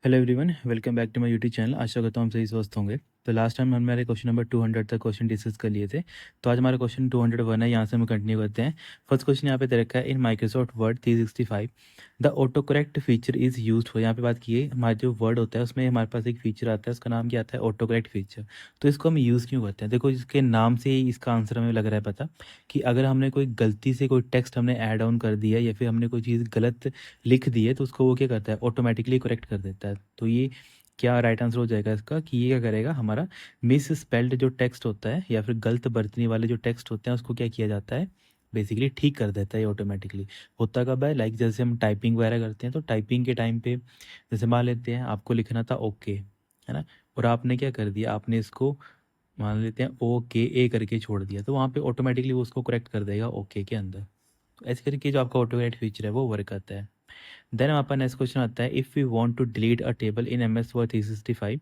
Hello everyone, welcome back to my YouTube channel. आशा करता हूँ हम सही स्वस्थ होंगे। तो लास्ट टाइम हम हमारे क्वेश्चन नंबर 200 तक क्वेश्चन डिस्कस कर लिए थे। तो आज हमारा क्वेश्चन 201 है, यहाँ से हम कंटिन्यू करते हैं। फर्स्ट क्वेश्चन यहाँ पे दे रखा है, in Microsoft word 365 the auto correct feature is used for. यहाँ पे बात की है, हमारा जो वर्ड होता है उसमें हमारे पास एक फीचर आता है, उसका नाम क्या आता है, ऑटो करेक्ट फीचर। तो इसको हम यूज़ क्यों करते हैं? देखो, इसके नाम से ही इसका आंसर हमें लग रहा है पता, कि अगर हमने कोई गलती से कोई टेक्स्ट हमने ऐड ऑन कर दिया या फिर हमने कोई चीज़ गलत लिख दी है, तो उसको वो क्या करता है, ऑटोमेटिकली करेक्ट कर देता है। तो ये क्या राइट आंसर हो जाएगा इसका, कि ये क्या करेगा, हमारा मिस स्पेल्ड जो टेक्स्ट होता है या फिर गलत बरतनी वाले जो टेक्स्ट होते हैं उसको क्या किया जाता है, बेसिकली ठीक कर देता है ऑटोमेटिकली। होता कब है, लाइक जैसे हम टाइपिंग वगैरह करते हैं, तो टाइपिंग के टाइम पे जैसे मान लेते हैं आपको लिखना था ओके, है ना, और आपने क्या कर दिया, आपने इसको मान लेते हैं ओके ए करके छोड़ दिया, तो वहाँ पे ऑटोमेटिकली वो उसको करेक्ट कर देगा ओके के अंदर। तो ऐसे करके जो आपका ऑटो करेक्ट फीचर है वो वर्क करता है। देन आपका नेक्स्ट क्वेश्चन आता है, if you want to delete a table in M S word 365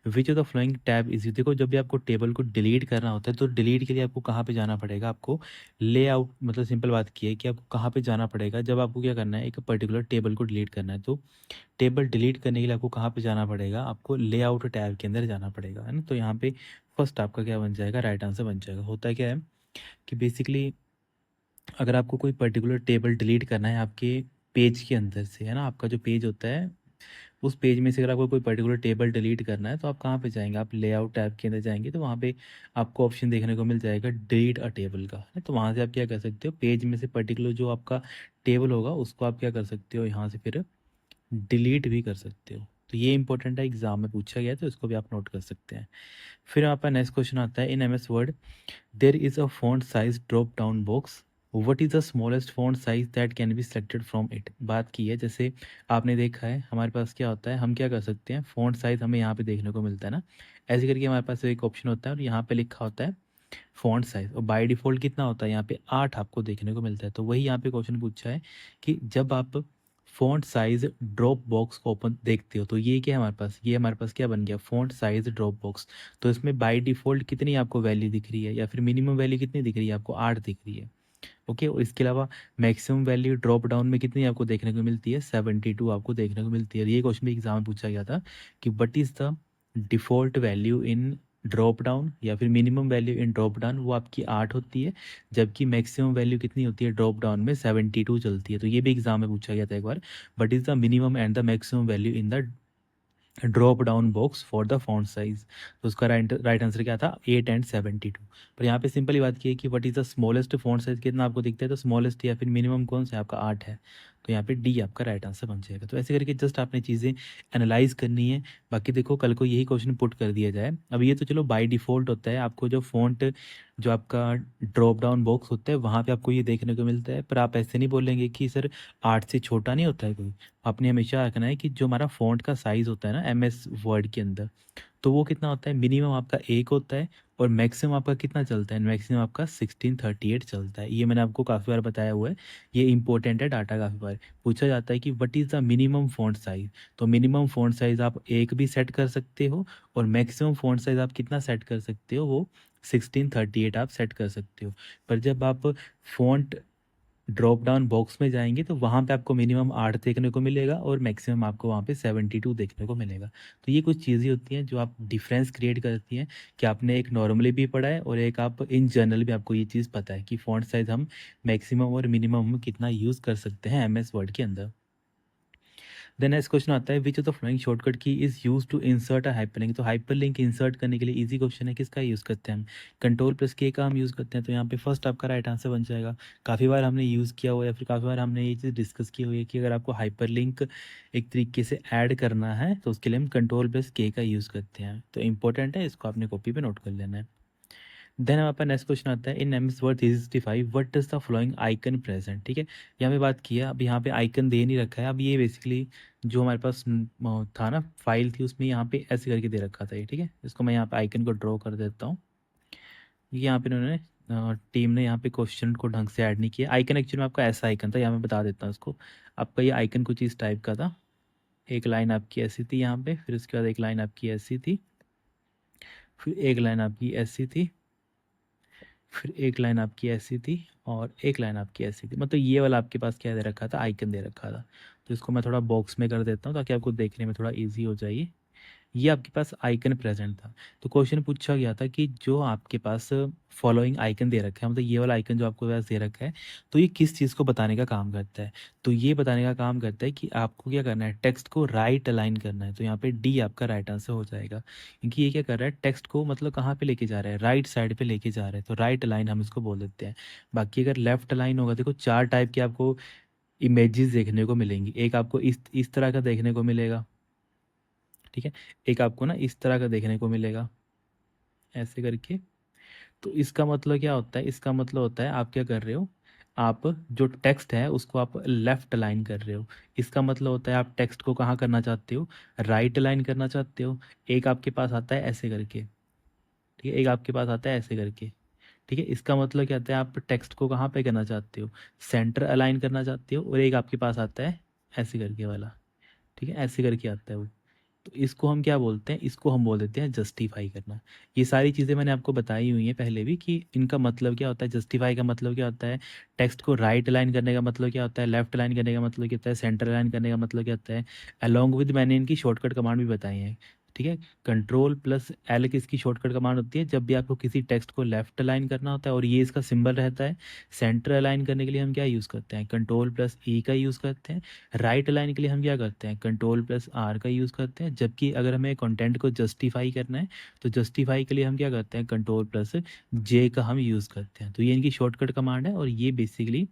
which of the following tab is. देखो, जब भी आपको टेबल को डिलीट करना होता है तो डिलीट के लिए आपको कहाँ पे जाना पड़ेगा, आपको लेआउट, मतलब सिंपल बात की है कि आपको कहाँ पे जाना पड़ेगा जब आपको क्या करना है, एक पर्टिकुलर टेबल को डिलीट करना है। तो टेबल डिलीट करने के लिए आपको कहाँ पे जाना पड़ेगा, आपको लेआउट टैब के अंदर जाना पड़ेगा, है ना। तो यहाँ पे फर्स्ट आपका क्या बन जाएगा, राइट आंसर बन जाएगा। होता क्या है कि बेसिकली अगर आपको कोई पर्टिकुलर टेबल डिलीट करना है आपके पेज के अंदर से, है ना, आपका जो पेज होता है उस पेज में से अगर आपको कोई पर्टिकुलर टेबल डिलीट करना है तो आप कहाँ पे जाएंगे, आप लेआउट टैब के अंदर जाएंगे, तो वहाँ पे आपको ऑप्शन देखने को मिल जाएगा डिलीट अ टेबल का, है। तो वहाँ से आप क्या कर सकते हो, पेज में से पर्टिकुलर जो आपका टेबल होगा उसको आप क्या कर सकते हो, यहाँ से फिर डिलीट भी कर सकते हो। तो ये इंपॉर्टेंट है, एग्जाम में पूछा गया है, तो इसको भी आप नोट कर सकते हैं। फिर आपका नेक्स्ट क्वेश्चन आता है, in M S word there is a font size drop down box, what is the smallest font size that can be selected from it. बात की है, जैसे आपने देखा है हमारे पास क्या होता है, हम क्या कर सकते हैं, फॉन्ट साइज हमें यहाँ पे देखने को मिलता है ना, ऐसे करके हमारे पास एक ऑप्शन होता है और यहाँ पे लिखा होता है फॉन्ट साइज, और बाय डिफ़ॉल्ट कितना होता है, यहाँ पे 8 आपको देखने को मिलता है। तो वही यहाँ पे क्वेश्चन पूछा है कि जब आप फॉन्ट साइज ड्रॉप बॉक्स को ओपन देखते हो तो ये क्या है हमारे पास, ये हमारे पास क्या बन गया, फॉन्ट साइज ड्रॉप बॉक्स। तो इसमें बाय डिफ़ॉल्ट कितनी आपको वैल्यू दिख रही है, या फिर मिनिमम वैल्यू कितनी दिख रही है, आपको 8 दिख रही है। ओके, और इसके अलावा मैक्सिमम वैल्यू ड्रॉप डाउन में कितनी आपको देखने को मिलती है, 72 आपको देखने को मिलती है। ये क्वेश्चन भी एग्जाम में पूछा गया था कि what is the default value in drop down या फिर minimum value in drop down, वो आपकी 8 होती है, जबकि मैक्सिमम वैल्यू कितनी होती है ड्रॉप डाउन में, 72 चलती है। तो ये भी एग्जाम में पूछा गया था एक बार, what is the minimum and the maximum value in the drop down box for the font size. तो उसका राइट आंसर क्या था, 8 एंड 72। पर यहाँ पे सिंपल ही बात की है कि what is the smallest font size कितना आपको दिखता है, तो स्मॉलेस्ट या फिर मिनिमम कौन सा है आपका, 8 है। तो यहाँ पे डी आपका राइट आंसर बन जाएगा। तो ऐसे करके जस्ट आपने चीज़ें एनालाइज करनी है। बाकी देखो, कल को यही क्वेश्चन पुट कर दिया जाए, अब ये तो चलो बाय डिफ़ॉल्ट होता है, आपको जो फ़ॉन्ट जो आपका ड्रॉप डाउन बॉक्स होता है वहाँ पे आपको ये देखने को मिलता है, पर आप ऐसे नहीं बोलेंगे कि सर 8 से छोटा नहीं होता है कोई। आपने हमेशा रखना है कि जो हमारा फ़ॉन्ट का साइज़ होता है ना एम एस वर्ड के अंदर, तो वो कितना होता है, मिनिमम आपका 1 होता है और मैक्सिमम आपका कितना चलता है, मैक्सिमम आपका 1638 चलता है। ये मैंने आपको काफ़ी बार बताया हुआ है, ये इंपॉर्टेंट है, डाटा काफ़ी बार पूछा जाता है कि what is the minimum font size. तो मिनिमम फ़ॉन्ट साइज़ आप 1 भी सेट कर सकते हो और मैक्सिमम फ़ॉन्ट साइज़ आप कितना सेट कर सकते हो, वो 1638 आप सेट कर सकते हो। पर जब आप फ़ॉन्ट ड्रॉप डाउन बॉक्स में जाएँगे तो वहाँ पे आपको मिनिमम 8 देखने को मिलेगा और मैक्सिमम आपको वहाँ पे 72 देखने को मिलेगा। तो ये कुछ चीज़ें होती हैं जो आप डिफ़रेंस क्रिएट करती हैं, कि आपने एक नॉर्मली भी पढ़ा है और एक आप इन जनरल भी आपको ये चीज़ पता है कि फ़ॉन्ट साइज़ हम मैक्सिमम और मिनिमम में कितना यूज़ कर सकते हैं एमएस वर्ड के अंदर। देन नेक्स्ट क्वेश्चन आता है, which of the following shortcut key is use to insert a hyperlink. तो हाइपरलिंक इंसर्ट करने के लिए इजी क्वेश्चन है, किसका यूज़ करते हैं हम, कंट्रोल प्लस के का हम यूज़ करते हैं। तो यहाँ पे फर्स्ट आपका राइट आंसर बन जाएगा। काफ़ी बार हमने यूज़ किया हुआ है या फिर काफ़ी बार हमने ये चीज़ डिस्कस की हुई है कि अगर आपको हाइपरलिंक एक तरीके से ऐड करना है तो उसके लिए हम कंट्रोल प्लस के का यूज़ करते हैं। तो इंपॉर्टेंट है, इसको आपने कॉपी पे नोट कर लेना है। देन आपका नेक्स्ट क्वेश्चन आता है, in MS word 365 what does the following icon present. ठीक है, यहाँ पे बात की है, अब यहाँ पे आइकन दे नहीं रखा है। अब ये बेसिकली जो हमारे पास था ना फाइल थी उसमें यहाँ पे ऐसे करके दे रखा था ये। ठीक है, इसको मैं यहाँ पे आइकन को ड्रॉ कर देता हूँ। ये यहाँ पे उन्होंने टीम ने यहाँ पे क्वेश्चन को ढंग से ऐड नहीं किया। आइकन एक्चुअली में आपका ऐसा आइकन था, यहाँ मैं बता देता हूँ इसको। आपका ये आइकन कुछ इस टाइप का था, एक लाइन आपकी ऐसी थी यहाँ पे, फिर उसके बाद एक लाइन आपकी ऐसी थी, फिर एक लाइन आपकी ऐसी थी, फिर एक लाइन आपकी ऐसी थी और एक लाइन आपकी ऐसी थी। मतलब ये वाला आपके पास क्या दे रखा था, आइकन दे रखा था। तो इसको मैं थोड़ा बॉक्स में कर देता हूँ ताकि आपको देखने में थोड़ा ईजी हो जाए। ये आपके पास आइकन प्रेजेंट था। तो क्वेश्चन पूछा गया था कि जो आपके पास फॉलोइंग आइकन दे रखा है, मतलब ये वाला आइकन जो आपके पास दे रखा है, तो ये किस चीज़ को बताने का काम करता है। तो ये बताने का काम करता है कि आपको क्या करना है, टेक्स्ट को राइट अलाइन करना है। तो यहाँ पे डी आपका राइट आंसर हो जाएगा, क्योंकि ये क्या कर रहा है, टेक्स्ट को मतलब कहाँ पे लेके जा रहा है, राइट साइड पे लेके जा रहा है। तो राइट अलाइन हम इसको बोल देते हैं। बाकी अगर लेफ्ट अलाइन होगा, देखो 4 टाइप के आपको इमेजेस देखने को मिलेंगी। एक आपको इस तरह का देखने को मिलेगा, ठीक है। एक आपको ना इस तरह का देखने को मिलेगा, ऐसे करके। तो इसका मतलब क्या होता है, इसका मतलब होता है आप क्या कर रहे हो, आप जो टेक्स्ट है उसको आप लेफ्ट अलाइन कर रहे हो। इसका मतलब होता है आप टेक्स्ट को कहाँ करना चाहते हो, राइट अलाइन करना चाहते हो। एक आपके पास आता है ऐसे करके, ठीक है, एक आपके पास आता है ऐसे करके, ठीक है। इसका मतलब क्या होता है, आप टेक्स्ट को कहाँ पे करना चाहते हो, सेंटर अलाइन करना चाहते हो। और एक आपके पास आता है ऐसे करके वाला, ठीक है, ऐसे करके आता है वो। तो इसको हम क्या बोलते हैं, इसको हम बोल देते हैं जस्टिफाई करना। ये सारी चीज़ें मैंने आपको बताई हुई हैं पहले भी कि इनका मतलब क्या होता है। जस्टिफाई का मतलब क्या होता है, टेक्स्ट को राइट अलाइन करने का मतलब क्या होता है, लेफ्ट अलाइन करने का मतलब क्या होता है, सेंटर अलाइन करने का मतलब क्या होता है। अलॉन्ग विद मैंने इनकी शॉर्टकट कमांड भी बताई है, ठीक है। कंट्रोल प्लस एल की इसकी शॉर्टकट कमांड होती है जब भी आपको किसी टेक्स्ट को लेफ्ट अलाइन करना होता है, और ये इसका सिंबल रहता है। सेंटर अलाइन करने के लिए हम क्या यूज़ करते हैं, कंट्रोल प्लस ई का यूज़ करते हैं। राइट अलाइन के लिए हम क्या करते हैं, कंट्रोल प्लस आर का यूज़ करते हैं। जबकि अगर हमें कंटेंट को जस्टिफाई करना है, तो जस्टिफाई के लिए हम क्या करते हैं, कंट्रोल प्लस जे का हम यूज़ करते हैं। तो ये इनकी शॉर्टकट कमांड है, और ये बेसिकली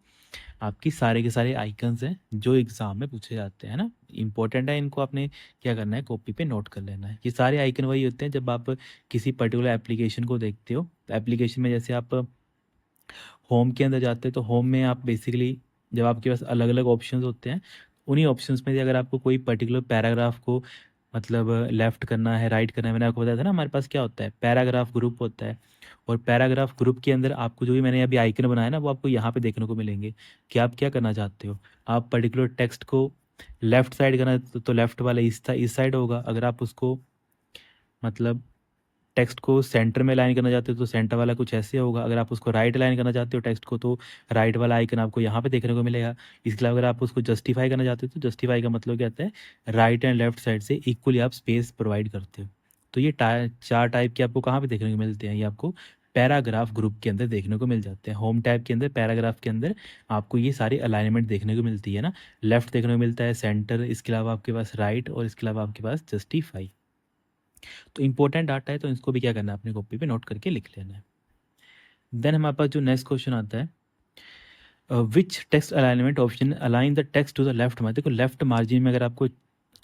आपकी सारे के सारे आइकन्स हैं जो एग्जाम में पूछे जाते हैं ना। इंपॉर्टेंट है, इनको आपने क्या करना है, कॉपी पे नोट कर लेना है। ये सारे आइकन वही होते हैं जब आप किसी पर्टिकुलर एप्लीकेशन को देखते हो। एप्लीकेशन में जैसे आप होम के अंदर जाते हैं, तो होम में आप बेसिकली जब आपके पास अलग अलग ऑप्शंस होते हैं, उन्हीं ऑप्शंस में से अगर आपको कोई पर्टिकुलर पैराग्राफ को मतलब लेफ्ट करना है, राइट करना है, मैंने आपको बताया था ना, हमारे पास क्या होता है, पैराग्राफ ग्रुप होता है। और पैराग्राफ ग्रुप के अंदर आपको जो भी मैंने अभी आइकन बनाया ना, वो आपको यहाँ पे देखने को मिलेंगे कि आप क्या करना चाहते हो। आप पर्टिकुलर टेक्स्ट को लेफ्ट साइड करना है, तो लेफ्ट वाला इस साइड होगा। अगर आप उसको मतलब टेक्स्ट को सेंटर में लाइन करना चाहते हो, तो सेंटर वाला कुछ ऐसे होगा। अगर आप उसको राइट लाइन करना चाहते हो टेक्स्ट को, तो राइट वाला आइकन आपको यहाँ पे देखने को मिलेगा। इसके अलावा अगर आप उसको जस्टिफाई करना चाहते हो, तो जस्टिफाई का मतलब क्या होता है, राइट एंड लेफ्ट साइड से इक्वली आप स्पेस प्रोवाइड करते हो। तो ये 4 टाइप के आपको कहाँ पे देखने को मिलते हैं, ये आपको पैराग्राफ ग्रुप के अंदर देखने को मिल जाते हैं। होम टैब के अंदर पैराग्राफ के अंदर आपको ये सारी अलाइनमेंट देखने को मिलती है ना। लेफ्ट देखने को मिलता है, सेंटर, इसके अलावा आपके पास राइट, और इसके अलावा आपके पास जस्टिफाई। तो इंपॉर्टेंट डाटा है, तो इसको भी क्या करना है, अपनी कॉपी पे नोट करके लिख लेना है। देन हमारे पास जो नेक्स्ट क्वेश्चन आता है, which text alignment option align the text to the left margin. देखो लेफ्ट मार्जिन में अगर आपको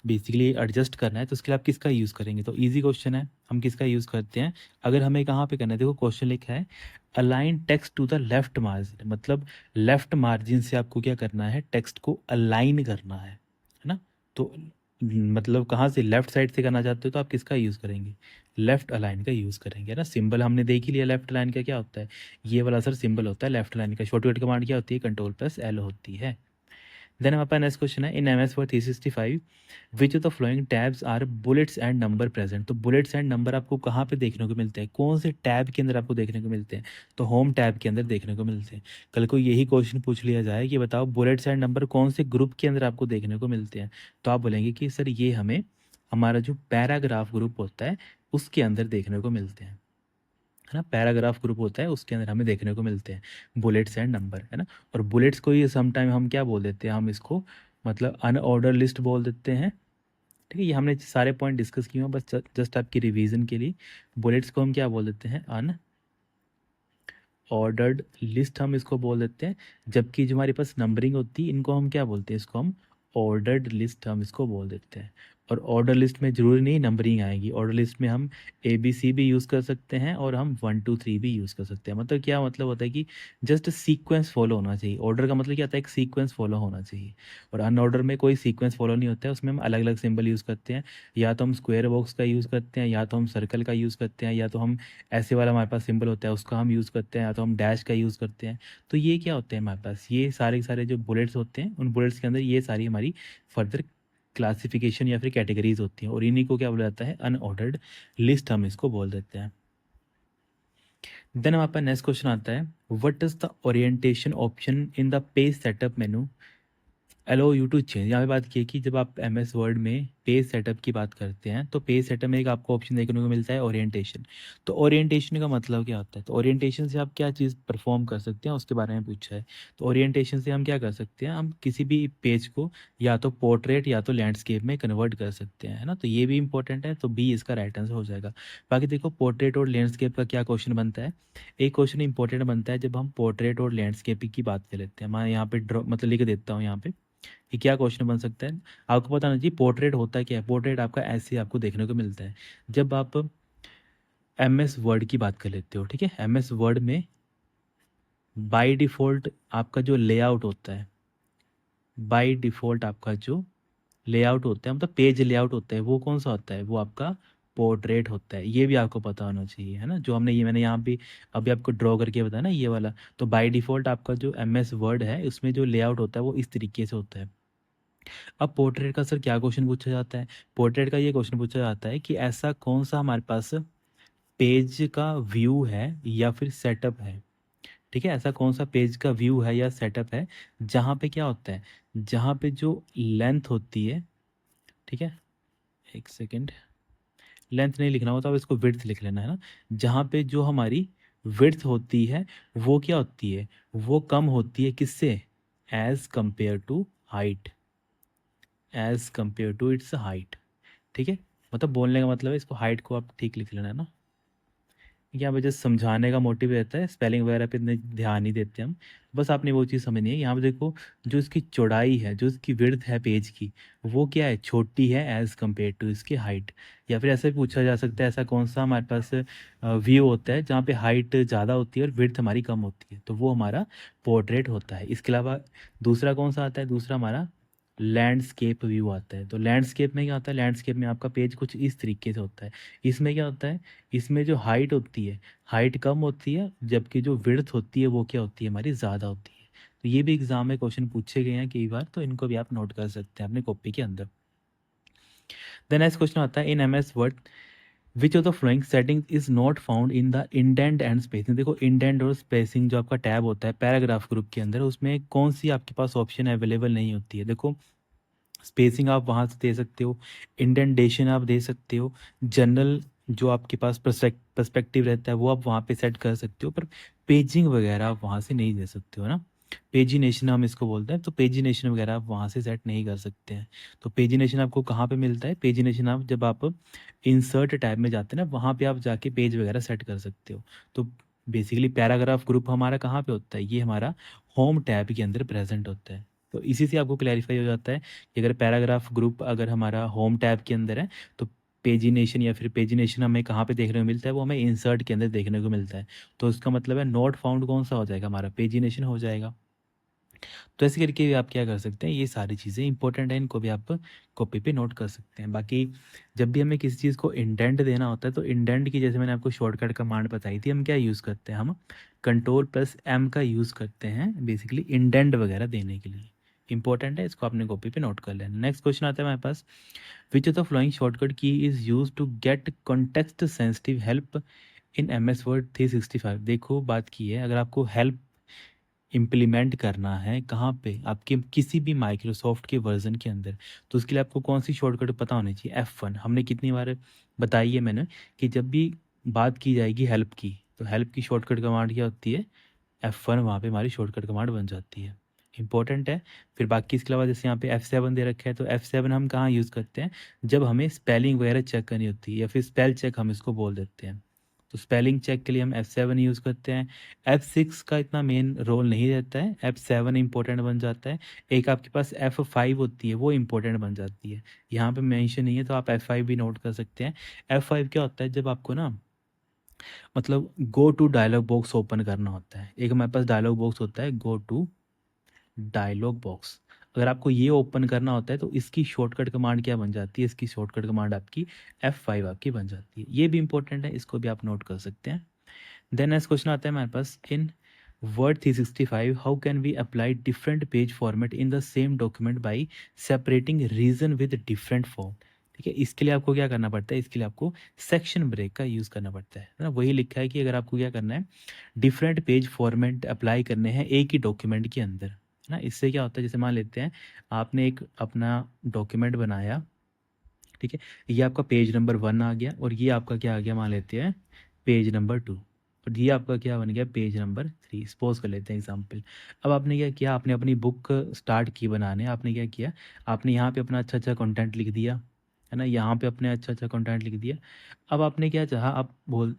बेसिकली एडजस्ट करना है, तो उसके लिए आप किसका यूज़ करेंगे। तो इजी क्वेश्चन है, हम किसका यूज़ करते हैं। अगर हमें कहाँ पे करना है, देखो क्वेश्चन लिखा है align text to the left margin, मतलब लेफ्ट मार्जिन से आपको क्या करना है, टेक्स्ट को अलाइन करना है ना। तो मतलब कहाँ से, लेफ्ट साइड से करना चाहते हो, तो आप किसका यूज़ करेंगे, लेफ्ट अलाइन का यूज़ करेंगे, है ना। सिंबल हमने देख ही लिया लेफ्ट अलाइन का क्या होता है, ये वाला सर सिंबल होता है लेफ्ट अलाइन का। शॉर्टकट कमांड क्या होती है, कंट्रोल प्लस एल होती है। देन हमारे पास नेक्स्ट क्वेश्चन है, in M S word 365 which of the following tabs are bullets and number present. तो बुलेट्स एंड नंबर आपको कहाँ पे देखने को मिलते हैं, कौन से टैब के अंदर आपको देखने को मिलते हैं, तो होम टैब के अंदर देखने को मिलते हैं। कल को यही क्वेश्चन पूछ लिया जाए कि बताओ बुलेट्स एंड नंबर कौन से ग्रुप के अंदर आपको देखने को मिलते हैं, तो आप बोलेंगे कि सर ये हमें हमारा जो पैराग्राफ ग्रुप होता है उसके अंदर देखने को मिलते हैं, है ना। पैराग्राफ ग्रुप होता है उसके अंदर हमें देखने को मिलते हैं बुलेट्स एंड नंबर, है ना। और बुलेट्स को ये समटाइम हम क्या बोल देते हैं, हम इसको मतलब अनऑर्डर लिस्ट बोल देते हैं, ठीक है। ये हमने सारे पॉइंट डिस्कस किए हैं, बस जस्ट आपकी रिवीजन के लिए। बुलेट्स को हम क्या बोल देते हैं, अन ऑर्डर्ड लिस्ट हम इसको बोल देते हैं। जबकि जो हमारे पास नंबरिंग होती है, इनको हम क्या बोलते हैं, इसको हम ऑर्डर्ड लिस्ट हम इसको बोल देते हैं। और ऑर्डर लिस्ट में ज़रूरी नहीं नंबरिंग आएगी, ऑर्डर लिस्ट में हम ए बी सी भी यूज़ कर सकते हैं, और हम 1 2 3 भी यूज़ कर सकते हैं। मतलब क्या मतलब होता है कि जस्ट सीक्वेंस फॉलो होना चाहिए। ऑर्डर का मतलब क्या होता है, एक सीक्वेंस फॉलो होना चाहिए। और अनऑर्डर में कोई सीक्वेंस फॉलो नहीं होता है, उसमें हम अलग अलग सिंबल यूज़ करते हैं। या तो हम स्क्वायर बॉक्स का यूज़ करते हैं, या तो हम सर्कल का यूज़ करते हैं, या तो हम ऐसे वाला हमारे पास सिंबल होता है उसका हम यूज़ करते हैं, या तो हम डैश का यूज़ करते हैं। तो ये क्या होते हैं हमारे पास, ये सारे के सारे जो बुलेट्स होते हैं, उन बुलेट्स के अंदर ये सारी हमारी फर्दर क्लासिफिकेशन या फिर कैटेगरीज होती हैं, और इन्हीं को क्या बोला जाता है, अनऑर्डर्ड लिस्ट हम इसको बोल देते हैं। देन हमारे पास नेक्स्ट क्वेश्चन आता है, what is the orientation option in the page setup menu allow you to change, यहाँ पे बात की है कि जब आप एम एस वर्ड में पेज सेटअप की बात करते हैं तो पेज सेटअप में एक आपको ऑप्शन देखने को मिलता है ओरिएंटेशन। तो ओरिएंटेशन का मतलब क्या होता है, तो ओरिएंटेशन से आप क्या चीज़ परफॉर्म कर सकते हैं उसके बारे में पूछा है। तो ओरिएंटेशन से हम क्या कर सकते हैं, हम किसी भी पेज को या तो पोर्ट्रेट या तो लैंडस्केप में कन्वर्ट कर सकते हैं, है ना। तो ये भी इंपॉर्टेंट है, तो बी इसका राइट आंसर हो जाएगा। बाकी देखो पोर्ट्रेट और लैंडस्केप का क्या क्वेश्चन बनता है, एक क्वेश्चन इंपॉर्टेंट बनता है जब हम पोर्ट्रेट और लैंडस्केप की बात कर लेते हैं। मैं यहाँ पे ड्रॉ मतलब लिख देता हूँ यहाँ पे कि क्या क्वेश्चन बन सकता है। आपको पता नहीं चाहिए पोर्ट्रेट होता है क्या है। पोर्ट्रेट आपका ऐसे आपको देखने को मिलता है जब आप एम एस वर्ड की बात कर लेते हो, ठीक है। एम एस वर्ड में बाय डिफ़ॉल्ट आपका जो लेआउट होता है, बाय डिफ़ॉल्ट आपका जो लेआउट होता है मतलब पेज लेआउट होता है, वो कौन सा होता है, वो आपका पोर्ट्रेट होता है। ये भी आपको पता होना चाहिए, है ना। जो हमने ये मैंने यहाँ पे अभी आपको ड्रॉ करके बताया ना ये वाला, तो बाय डिफ़ॉल्ट आपका जो एम एस वर्ड है उसमें जो लेआउट होता है वो इस तरीके से होता है। अब पोर्ट्रेट का सर क्या क्वेश्चन पूछा जाता है, पोर्ट्रेट का ये क्वेश्चन पूछा जाता है कि ऐसा कौन सा हमारे पास पेज का व्यू है या फिर सेटअप है, ठीक है। ऐसा कौन सा पेज का व्यू है या सेटअप है जहाँ पे क्या होता है, जहाँ पे जो लेंथ होती है, ठीक है, एक सेकेंड, लेंथ नहीं लिखना होता, अब इसको विड्थ लिख लेना, है ना। जहाँ पे जो हमारी विड्थ होती है वो क्या होती है, वो कम होती है किससे, as compare to height, as compare to its height, ठीक है। मतलब बोलने का मतलब है, इसको हाइट को आप ठीक लिख लेना, है ना। यहाँ पे जस्ट समझाने का मोटिव रहता है, स्पेलिंग वगैरह पे इतने ध्यान नहीं देते हम। बस आपने वो चीज़ समझनी है। यहाँ पे देखो जो इसकी चौड़ाई है, जो इसकी विड्थ है पेज की, वो क्या है, छोटी है एज़ कम्पेयर टू इसकी हाइट। या फिर ऐसे भी पूछा जा सकता है ऐसा कौन सा हमारे पास व्यू होता है जहाँ पे हाइट ज़्यादा होती है और विड्थ हमारी कम होती है, तो वो हमारा पोर्ट्रेट होता है। इसके अलावा दूसरा कौन सा आता है, दूसरा हमारा लैंडस्केप व्यू आता है। तो लैंडस्केप में क्या होता है, लैंडस्केप में आपका पेज कुछ इस तरीके से होता है। इसमें क्या होता है, इसमें जो हाइट होती है, हाइट कम होती है, जबकि जो विड्थ होती है वो क्या होती है, हमारी ज़्यादा होती है। तो ये भी एग्जाम में क्वेश्चन पूछे गए हैं कई बार, तो इनको भी आप नोट कर सकते हैं अपने कॉपी के अंदर। देन नेक्स्ट क्वेश्चन आता है in M S word which of the following setting is not found in the indent and spacing. देखो इंडेंट और स्पेसिंग जो आपका टैब होता है पैराग्राफ ग्रुप के अंदर, उसमें कौन सी आपके पास ऑप्शन अवेलेबल नहीं होती है। देखो स्पेसिंग आप वहाँ से दे सकते हो, इंडेंटेशन आप दे सकते हो, जनरल जो आपके पास पर्सपेक्टिव रहता है वो आप वहाँ पे सेट कर सकते हो, पर पेजिंग वगैरह आप वहाँ से नहीं दे सकते हो ना। पेजिनेशन हम इसको बोलते हैं, तो पेजिनेशन वगैरह आप वहाँ से सेट नहीं कर सकते हैं। तो पेजिनेशन आपको कहाँ पे मिलता है, पेजिनेशन आप जब आप इंसर्ट टैब में जाते हैं ना, वहाँ पे आप जाके पेज वगैरह सेट कर सकते हो। तो बेसिकली पैराग्राफ ग्रुप हमारा कहाँ पे होता है, ये हमारा होम टैब के अंदर प्रेजेंट होता है। तो इसी से आपको क्लैरिफाई हो जाता है कि अगर पैराग्राफ ग्रुप अगर हमारा होम टैब के अंदर है तो पेजिनेशन या फिर पेजिनेशन हमें कहाँ पे देखने को मिलता है, वो हमें इंसर्ट के अंदर देखने को मिलता है। तो इसका मतलब है नॉट फाउंड कौन सा हो जाएगा, हमारा पेजिनेशन हो जाएगा। तो ऐसे करके भी आप क्या कर सकते हैं, ये सारी चीज़ें इंपॉर्टेंट है, इनको भी आप कॉपी पे नोट कर सकते हैं। बाकी जब भी हमें किसी चीज़ को इंडेंट देना होता है तो इंडेंट की जैसे मैंने आपको शॉर्टकट कमांड बताई थी, हम क्या यूज़ करते हैं, हम कंट्रोल+M का यूज़ करते हैं बेसिकली इंडेंट वगैरह देने के लिए। इंपॉर्टेंट है, इसको अपने कॉपी पे नोट कर लेना। नेक्स्ट क्वेश्चन आता है हमारे पास which of the following shortcut key is use to get context sensitive help in M S word 365। देखो बात की है, अगर आपको हेल्प इम्प्लीमेंट करना है कहाँ पे, आपके किसी भी माइक्रोसॉफ्ट के वर्जन के अंदर, तो उसके लिए आपको कौन सी शॉर्टकट पता होनी चाहिए, F1। हमने कितनी बार बताई है मैंने कि जब भी बात की जाएगी हेल्प की, तो हेल्प की शॉर्टकट कमांड क्या होती है, F1। वहाँ पे हमारी शॉर्टकट कमांड बन जाती है, इंपॉर्टेंट है। फिर बाकी इसके अलावा जैसे यहाँ पे F7 दे रखा है, तो F7 हम कहाँ यूज़ करते हैं, जब हमें स्पेलिंग वगैरह चेक करनी होती है, या फिर स्पेल चेक हम इसको बोल देते हैं। तो स्पेलिंग चेक के लिए हम F7 यूज़ करते हैं। F6 का इतना मेन रोल नहीं रहता है, F7 इंपॉर्टेंट बन जाता है। एक आपके पास F5 होती है, वो इंपॉर्टेंट बन जाती है। यहाँ पे मेंशन नहीं है तो आप F5 भी नोट कर सकते हैं। F5 क्या होता है, जब आपको ना मतलब go to dialogue box open करना होता है। एक हमारे पास डायलॉग बॉक्स होता है गो टू डायलॉग बॉक्स, अगर आपको ये ओपन करना होता है तो इसकी शॉर्टकट कमांड क्या बन जाती है, इसकी शॉर्टकट कमांड आपकी F5 आपकी बन जाती है। ये भी इंपॉर्टेंट है, इसको भी आप नोट कर सकते हैं। देन नेक्स्ट क्वेश्चन आता है हमारे पास in Word 365 how can we apply different page format in the same document by separating region with different form. ठीक है, इसके लिए आपको क्या करना पड़ता है, इसके लिए आपको सेक्शन ब्रेक का यूज़ करना पड़ता है ना। वही लिखा है कि अगर आपको क्या करना है, डिफरेंट पेज फॉर्मेट अप्लाई करने हैं एक ही डॉक्यूमेंट के अंदर, ना। इससे क्या होता है, जैसे मान लेते हैं आपने एक अपना डॉक्यूमेंट बनाया, ठीक है, ये आपका पेज नंबर 1 आ गया और ये आपका क्या आ गया, मान लेते हैं पेज नंबर 2, और ये आपका क्या बन गया, पेज नंबर 3, सपोज कर लेते हैं एग्जांपल। अब आपने क्या किया, आपने अपनी बुक स्टार्ट की बनाने, आपने क्या किया, आपने यहाँ पे अपना अच्छा अच्छा कंटेंट लिख दिया, है ना, यहाँ पे अपने अच्छा अच्छा कंटेंट लिख दिया। अब आपने क्या चाहा, आप